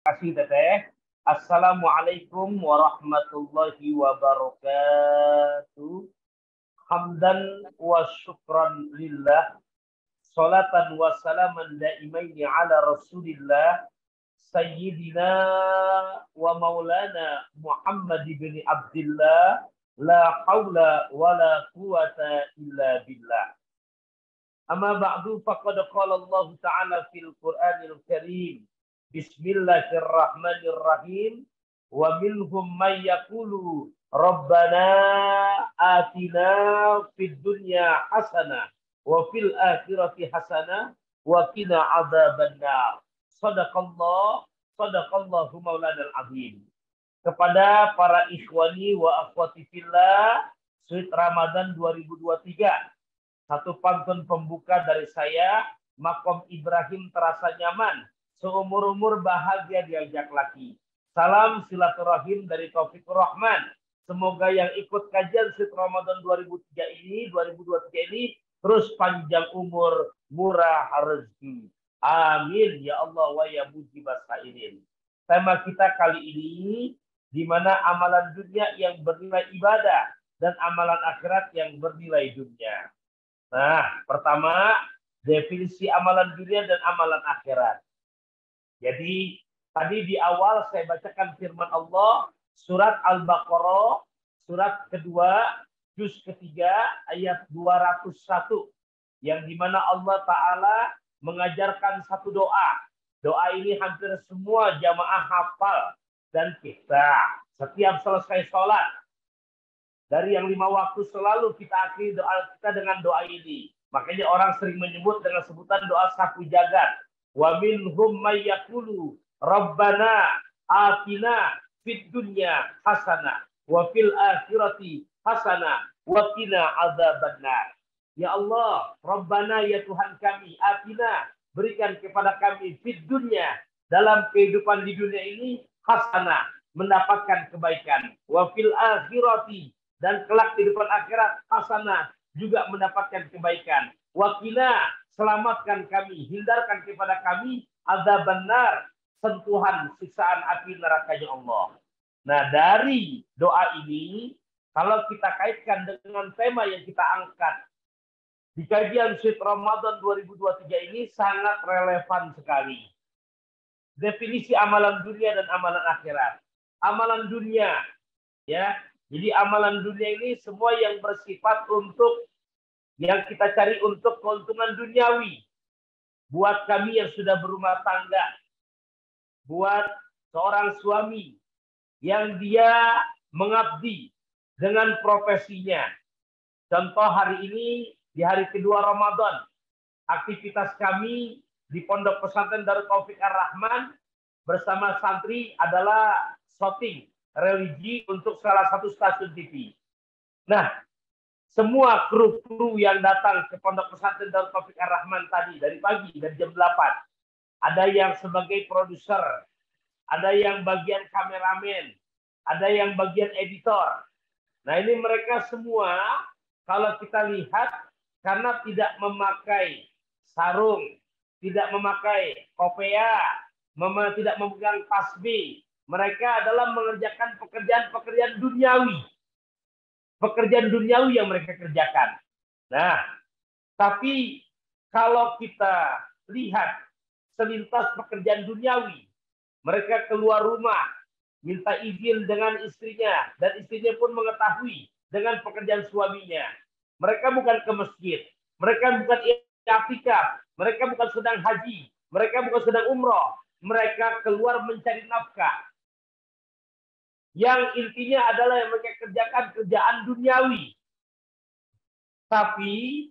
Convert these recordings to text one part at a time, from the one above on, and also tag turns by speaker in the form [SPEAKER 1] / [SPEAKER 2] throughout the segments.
[SPEAKER 1] kasih Teteh. Assalamualaikum warahmatullahi wabarakatuh. Hamdan wa syukran lillah. Salatan wa salaman daimaini ala rasulillah. Sayyidina wa maulana Muhammad bin Abdullah. La hawla wa la quwata illa billah. Amma ba'du faqad qala Allah Ta'ala fil Qur'anil Karim. Bismillahirrahmanirrahim. Wa minhum man yaqulu Rabbana atina fid dunya hasanah wa fil akhirati hasanah wa qina adzabannar. Sadaqallahu maulanal azim. Kepada para ikhwani wa akhwati fillah, Sweet Ramadan 2023. Satu pantun pembuka dari saya, Makom Ibrahim terasa nyaman, seumur-umur bahagia diajak laki. Salam silaturahim dari Taufikur Rahman. Semoga yang ikut kajian Sweet Ramadan 2023 ini terus panjang umur, murah rezeki. Amin ya Allah wa ya mujibas sa'irin. Tema kita kali ini di mana amalan dunia yang bernilai ibadah dan amalan akhirat yang bernilai dunia. Nah, pertama, definisi amalan dunia dan amalan akhirat. Jadi, tadi di awal saya bacakan firman Allah, surat Al-Baqarah, surat kedua, juz ketiga, ayat 201. Yang dimana Allah Ta'ala mengajarkan satu doa. Doa ini hampir semua jamaah hafal. Dan kita, setiap selesai sholat, dari yang 5 waktu selalu kita akhiri doa kita dengan doa ini. Makanya orang sering menyebut dengan sebutan doa sapu jagat. Wa minhum may yaqulu Rabbana atina fid dunya hasanah wa fil akhirati hasanah wa qina adzabannar. Ya Allah, Rabbana ya Tuhan kami, atina berikan kepada kami fid dunya dalam kehidupan di dunia ini hasanah, mendapatkan kebaikan. Wa fil akhirati dan kelak di depan akhirat hasanah juga mendapatkan kebaikan. Wakina selamatkan kami, hindarkan kepada kami adzabannar, sentuhan siksaan api nerakanya Allah. Nah, dari doa ini kalau kita kaitkan dengan tema yang kita angkat di kajian Sweet Ramadan 2023 ini sangat relevan sekali. Definisi amalan dunia dan amalan akhirat. Amalan dunia, ya. Jadi amalan dunia ini semua yang bersifat untuk yang kita cari untuk keuntungan duniawi. Buat kami yang sudah berumah tangga, buat seorang suami yang dia mengabdi dengan profesinya. Contoh hari ini di hari kedua Ramadan, aktivitas kami di Pondok Pesantren Darut Taufik Ar-Rahman bersama santri adalah shooting religi untuk salah satu stasiun TV. Nah, semua kru yang datang ke Pondok Pesantren Darut Taufik Ar-Rahman tadi dari pagi dari jam 8. Ada yang sebagai produser, ada yang bagian kameramen, ada yang bagian editor. Nah, ini mereka semua kalau kita lihat karena tidak memakai sarung, tidak memakai kopea, tidak memegang tasbih, mereka adalah mengerjakan pekerjaan-pekerjaan duniawi. Pekerjaan duniawi yang mereka kerjakan. Nah, tapi kalau kita lihat selintas pekerjaan duniawi, mereka keluar rumah, minta izin dengan istrinya, dan istrinya pun mengetahui dengan pekerjaan suaminya. Mereka bukan ke masjid, mereka bukan i'tikaf, mereka bukan sedang haji, mereka bukan sedang umroh, mereka keluar mencari nafkah. Yang intinya adalah yang mereka kerjakan kerjaan duniawi. Tapi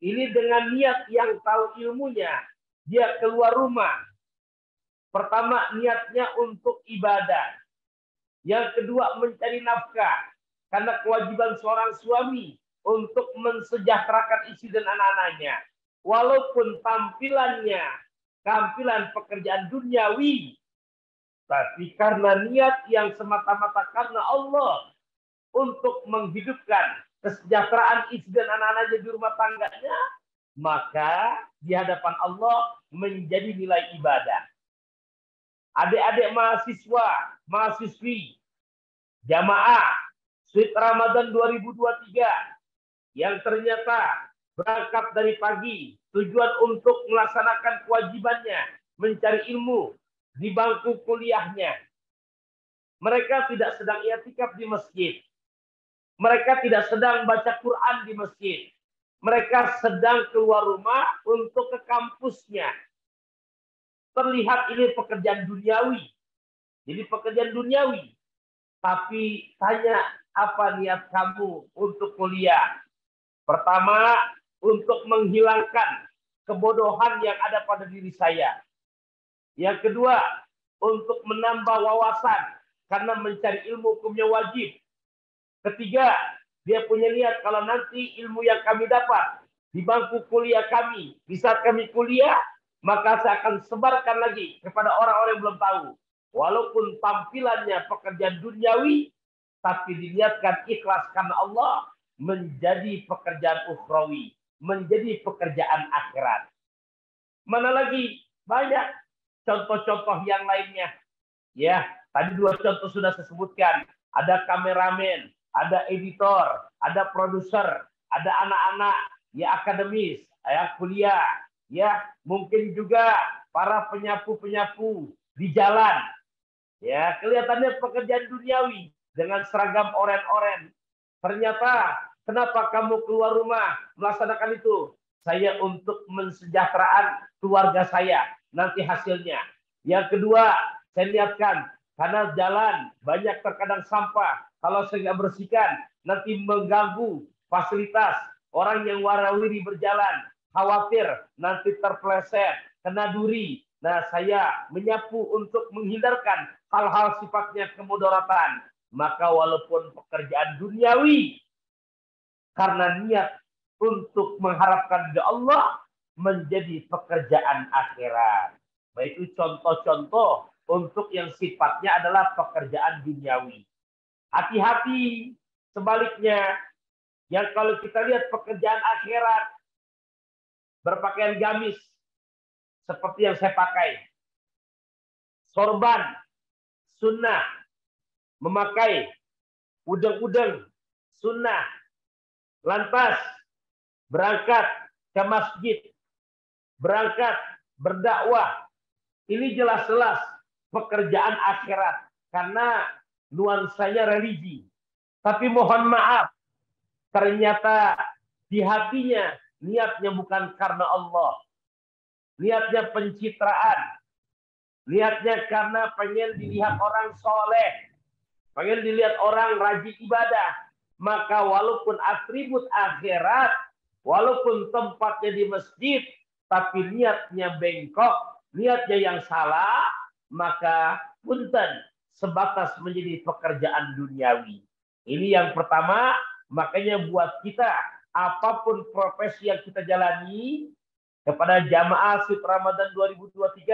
[SPEAKER 1] ini dengan niat yang tahu ilmunya, dia keluar rumah. Pertama, niatnya untuk ibadah. Yang kedua, mencari nafkah. Karena kewajiban seorang suami untuk mensejahterakan istri dan anak-anaknya. Walaupun tampilan pekerjaan duniawi, tapi karena niat yang semata-mata karena Allah untuk menghidupkan kesejahteraan istri dan anak-anaknya di rumah tangganya, maka di hadapan Allah menjadi nilai ibadah. adik-adik mahasiswa, mahasiswi, jamaah Sweet Ramadan 2023 yang ternyata berangkat dari pagi, tujuan untuk melaksanakan kewajibannya, mencari ilmu di bangku kuliahnya. Mereka tidak sedang i'tikaf di masjid. Mereka tidak sedang baca Quran di masjid. Mereka sedang keluar rumah untuk ke kampusnya. Terlihat ini pekerjaan duniawi. Jadi pekerjaan duniawi. Tapi tanya, apa niat kamu untuk kuliah? Pertama, untuk menghilangkan kebodohan yang ada pada diri saya. Yang kedua, untuk menambah wawasan karena mencari ilmu hukumnya wajib. Ketiga, dia punya niat kalau nanti ilmu yang kami dapat di bangku kuliah kami, di saat kami kuliah, maka saya akan sebarkan lagi kepada orang-orang yang belum tahu. Walaupun tampilannya pekerjaan duniawi, tapi diniatkan ikhlas karena Allah, menjadi pekerjaan ukhrawi, menjadi pekerjaan akhirat. Mana lagi? Banyak contoh-contoh yang lainnya. Ya, tadi 2 contoh sudah saya sebutkan. Ada kameramen, ada editor, ada produser, ada anak-anak ya akademis, ya kuliah, ya mungkin juga para penyapu-penyapu di jalan. Ya, kelihatannya pekerjaan duniawi dengan seragam oren-oren. Ternyata kenapa kamu keluar rumah melaksanakan itu? Saya untuk mensejahteraan keluarga saya. Nanti hasilnya. Yang kedua, saya lihatkan karena jalan banyak terkadang sampah. Kalau saya nggak bersihkan, nanti mengganggu fasilitas. Orang yang warawiri berjalan, khawatir nanti terpeleset, kena duri. Nah, saya menyapu untuk menghindarkan hal-hal sifatnya kemudaratan. Maka walaupun pekerjaan duniawi, karena niat untuk mengharapkan dari Allah, menjadi pekerjaan akhirat. Baik itu contoh-contoh untuk yang sifatnya adalah pekerjaan duniawi. Hati-hati sebaliknya, yang kalau kita lihat pekerjaan akhirat, berpakaian gamis, seperti yang saya pakai, sorban, sunnah, memakai udeng-udeng, sunnah, lantas berangkat ke masjid, berangkat berdakwah. Ini jelas-jelas pekerjaan akhirat karena nuansanya religi. Tapi mohon maaf, ternyata di hatinya niatnya bukan karena Allah. Niatnya pencitraan. Niatnya karena pengen dilihat orang soleh. Pengen dilihat orang rajin ibadah. Maka walaupun atribut akhirat, walaupun tempatnya di masjid, tapi niatnya bengkok, niatnya yang salah, maka punten sebatas menjadi pekerjaan duniawi. Ini yang pertama, makanya buat kita, apapun profesi yang kita jalani, kepada jamaah Sweet Ramadan 2023,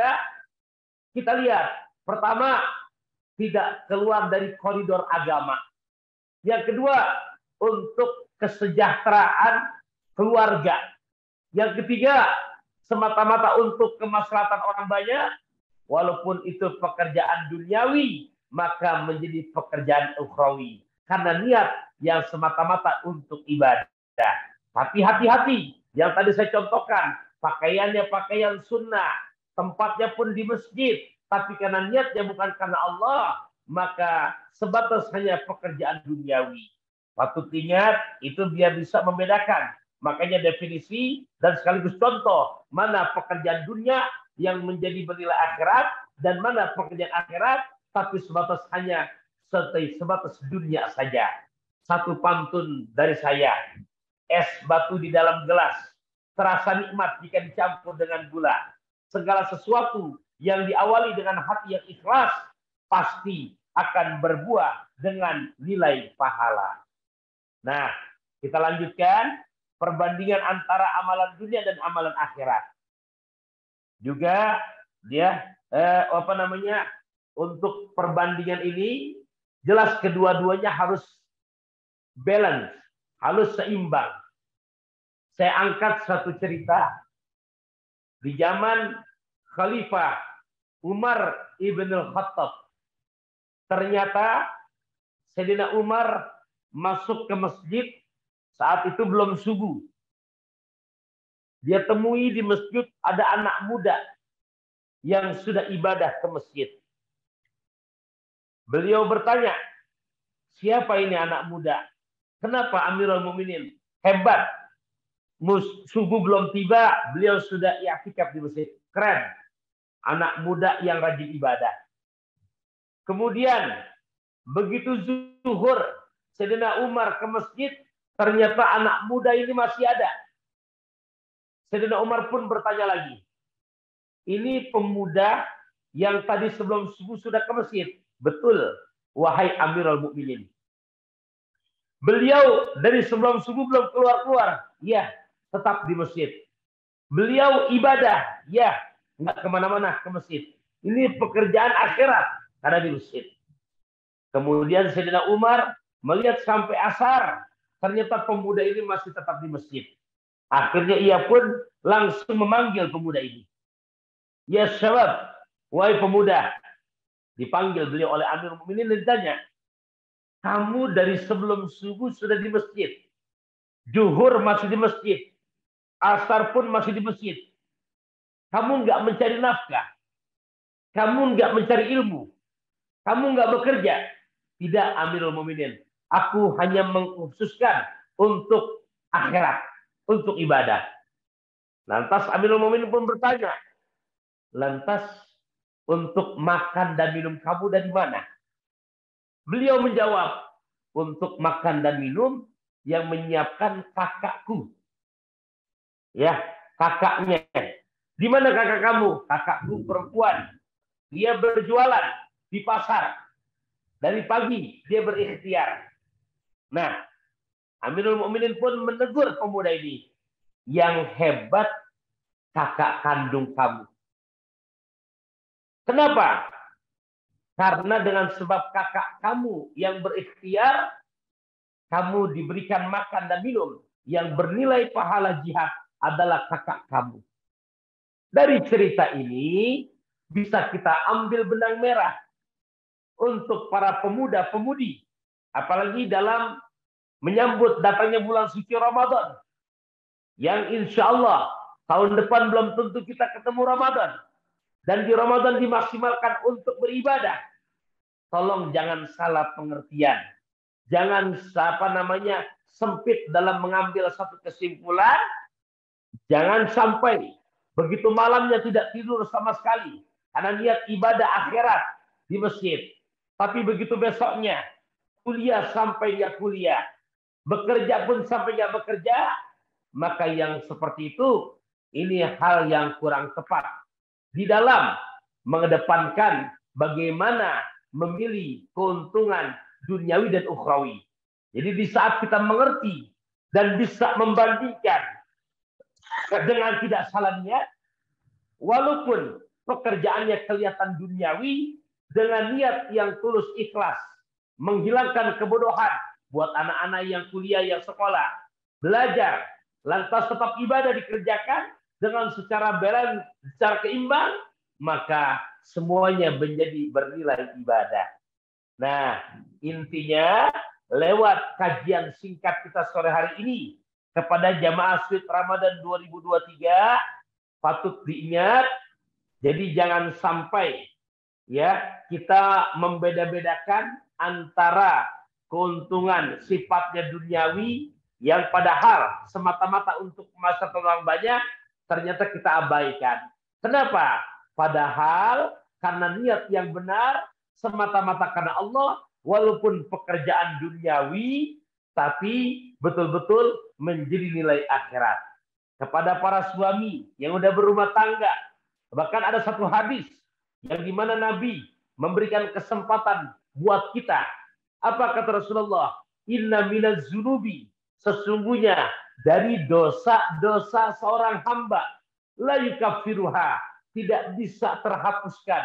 [SPEAKER 1] kita lihat, pertama, tidak keluar dari koridor agama. Yang kedua, untuk kesejahteraan keluarga. Yang ketiga, semata-mata untuk kemaslahatan orang banyak, walaupun itu pekerjaan duniawi, maka menjadi pekerjaan ukhrawi. Karena niat yang semata-mata untuk ibadah. Tapi hati-hati, yang tadi saya contohkan, pakaiannya pakaian sunnah, tempatnya pun di masjid, tapi karena niatnya bukan karena Allah, maka sebatas hanya pekerjaan duniawi. Patut ingat, itu biar bisa membedakan. Makanya definisi dan sekaligus contoh, mana pekerjaan dunia yang menjadi bernilai akhirat, dan mana pekerjaan akhirat, tapi sebatas hanya sebatas dunia saja. Satu pantun dari saya, es batu di dalam gelas, terasa nikmat jika dicampur dengan gula. Segala sesuatu yang diawali dengan hati yang ikhlas, pasti akan berbuah dengan nilai pahala. Nah, kita lanjutkan perbandingan antara amalan dunia dan amalan akhirat. Juga dia untuk perbandingan ini jelas kedua-duanya harus balance, harus seimbang. Saya angkat satu cerita di zaman Khalifah Umar ibn al-Khattab. Ternyata Sayyidina Umar masuk ke masjid saat itu belum subuh. Dia temui di masjid ada anak muda yang sudah ibadah ke masjid. Beliau bertanya, siapa ini anak muda? Kenapa Amirul Mukminin? Hebat. Subuh belum tiba, beliau sudah i'tikaf di masjid. Keren. Anak muda yang rajin ibadah. Kemudian begitu zuhur, Sayyidina Umar ke masjid, ternyata anak muda ini masih ada. Sayyidina Umar pun bertanya lagi, ini pemuda yang tadi sebelum subuh sudah ke masjid. Betul, wahai Amirul Mukminin. Beliau dari sebelum subuh belum keluar-keluar. Ya, tetap di masjid. Beliau ibadah. Ya, nggak kemana-mana ke masjid. Ini pekerjaan akhirat karena di masjid. Kemudian Sayyidina Umar melihat sampai asar. Ternyata pemuda ini masih tetap di masjid. Akhirnya ia pun langsung memanggil pemuda ini. Ya syabab, wahai pemuda. Dipanggil beliau oleh Amirul Mukminin dan ditanya, kamu dari sebelum subuh sudah di masjid. Zuhur masih di masjid. Asar pun masih di masjid. Kamu nggak mencari nafkah. Kamu nggak mencari ilmu. Kamu nggak bekerja. Tidak, Amirul Mukminin. Aku hanya mengkhususkan untuk akhirat. Untuk ibadah. Lantas Amirul Mukminin pun bertanya. Lantas untuk makan dan minum kamu dari mana? Beliau menjawab, untuk makan dan minum yang menyiapkan kakakku. Ya, kakaknya. Di mana kakak kamu? Kakakku perempuan. Dia berjualan di pasar. Dari pagi dia berikhtiar. Nah, Amirul Mukminin pun menegur pemuda ini. Yang hebat kakak kandung kamu. Kenapa? Karena dengan sebab kakak kamu yang berikhtiar, kamu diberikan makan dan minum. Yang bernilai pahala jihad adalah kakak kamu. Dari cerita ini, bisa kita ambil benang merah untuk para pemuda-pemudi. Apalagi dalam menyambut datangnya bulan suci Ramadan. Yang insya Allah tahun depan belum tentu kita ketemu Ramadan. Dan di Ramadan dimaksimalkan untuk beribadah. Tolong jangan salah pengertian. Jangan sempit dalam mengambil satu kesimpulan. Jangan sampai begitu malamnya tidak tidur sama sekali. Karena niat ibadah akhirat di masjid. Tapi begitu besoknya kuliah sampai ya kuliah. Bekerja pun sampai ya bekerja. Maka yang seperti itu, ini hal yang kurang tepat. Di dalam mengedepankan bagaimana memilih keuntungan duniawi dan ukhrawi. Jadi di saat kita mengerti dan bisa membandingkan dengan tidak salah niat, walaupun pekerjaannya kelihatan duniawi, dengan niat yang tulus ikhlas, menghilangkan kebodohan buat anak-anak yang kuliah, yang sekolah, belajar, lantas tetap ibadah dikerjakan dengan secara balance, secara keimbang, maka semuanya menjadi bernilai ibadah. Nah, intinya lewat kajian singkat kita sore hari ini kepada jamaah Sweet Ramadan 2023 patut diingat. Jadi jangan sampai ya kita membeda-bedakan antara keuntungan sifatnya duniawi yang padahal semata-mata untuk masa orang banyak ternyata kita abaikan. Kenapa? Padahal karena niat yang benar semata-mata karena Allah, walaupun pekerjaan duniawi tapi betul-betul menjadi nilai akhirat. Kepada para suami yang udah berumah tangga, bahkan ada satu hadis yang dimana Nabi memberikan kesempatan buat kita. Apa kata Rasulullah? Inna minaz zunubi, sesungguhnya dari dosa-dosa seorang hamba, la yukaffiruha, tidak bisa terhapuskan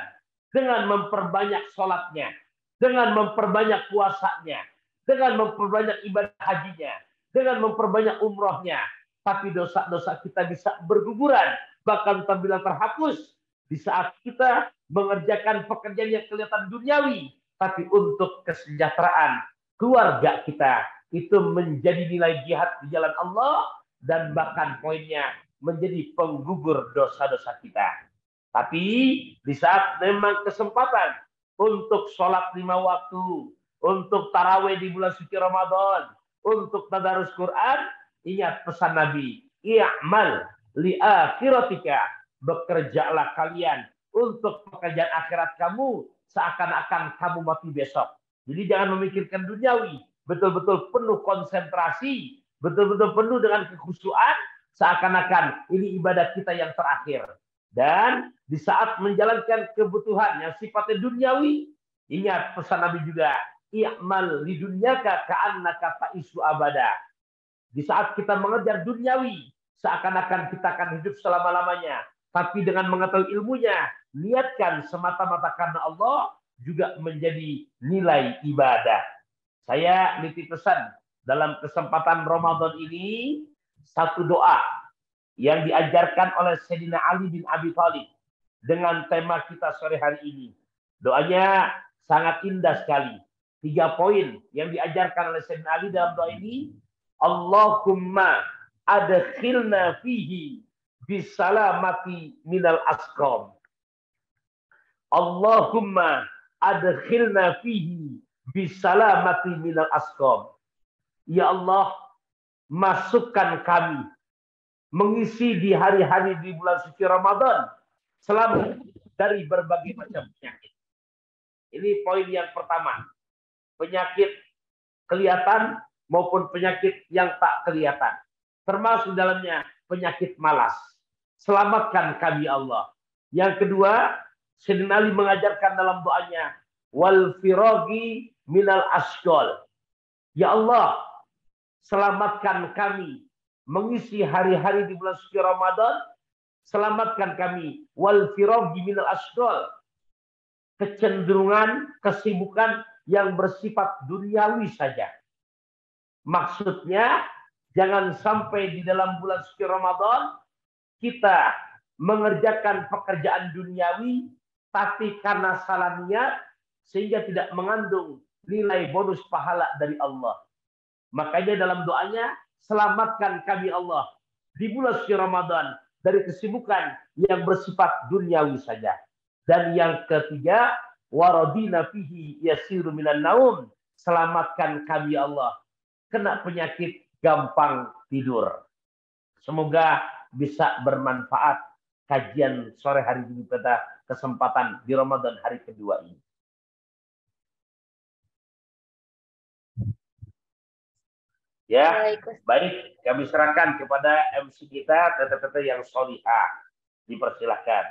[SPEAKER 1] dengan memperbanyak sholatnya, dengan memperbanyak puasanya, dengan memperbanyak ibadah hajinya, dengan memperbanyak umrohnya. Tapi dosa-dosa kita bisa berguguran, bahkan tak bilang terhapus di saat kita mengerjakan pekerjaan yang kelihatan duniawi, tapi untuk kesejahteraan keluarga kita, itu menjadi nilai jihad di jalan Allah, dan bahkan poinnya menjadi penggugur dosa-dosa kita. Tapi di saat memang kesempatan untuk sholat 5 waktu, untuk tarawih di bulan suci Ramadan, untuk tadarus Quran, ingat pesan Nabi, i'mal li akhiratika, bekerjalah kalian untuk pekerjaan akhirat kamu seakan-akan kamu mati besok. Jadi jangan memikirkan duniawi, betul-betul penuh konsentrasi, betul-betul penuh dengan kekhusyuan, seakan-akan ini ibadah kita yang terakhir. Dan di saat menjalankan kebutuhan yang sifatnya duniawi, ingat pesan Nabi juga, i'mal li dunyaka ka'annaka ta'isu abada. Di saat kita mengejar duniawi, seakan-akan kita akan hidup selama-lamanya. Tapi dengan mengetahui ilmunya, niatkan semata-mata karena Allah, juga menjadi nilai ibadah. Saya nitip pesan dalam kesempatan Ramadan ini, satu doa yang diajarkan oleh Sayyidina Ali bin Abi Thalib dengan tema kita sore hari ini. Doanya sangat indah sekali. 3 poin yang diajarkan oleh Sayyidina Ali dalam doa ini. Allahumma adkhilna fihi bisalamati minal asqam. Allahumma adkhilna fihi bisalamati minal asqam. Ya Allah, masukkan kami, mengisi di hari-hari di bulan suci Ramadan selamat dari berbagai macam penyakit. Ini poin yang pertama. Penyakit kelihatan maupun penyakit yang tak kelihatan. Termasuk dalamnya penyakit malas. Selamatkan kami Allah. Yang kedua, Sayyidina Ali mengajarkan dalam doanya, wal firagi minal asqal. Ya Allah, selamatkan kami mengisi hari-hari di bulan suci Ramadan, selamatkan kami wal firagi minal asqal, kecenderungan, kesibukan yang bersifat duniawi saja. Maksudnya, jangan sampai di dalam bulan suci Ramadan kita mengerjakan pekerjaan duniawi, tapi karena salah niat sehingga tidak mengandung nilai bonus pahala dari Allah. Makanya dalam doanya, selamatkan kami Allah di bulan suci Ramadan dari kesibukan yang bersifat duniawi saja. Dan yang ketiga, waradina fihi yasiru minan naum, selamatkan kami Allah kena penyakit gampang tidur. Semoga bisa bermanfaat kajian sore hari ini pada kesempatan di Ramadan hari kedua ini. Ya, baik, kami serahkan kepada MC kita, tete-tete yang solihah. Dipersilahkan.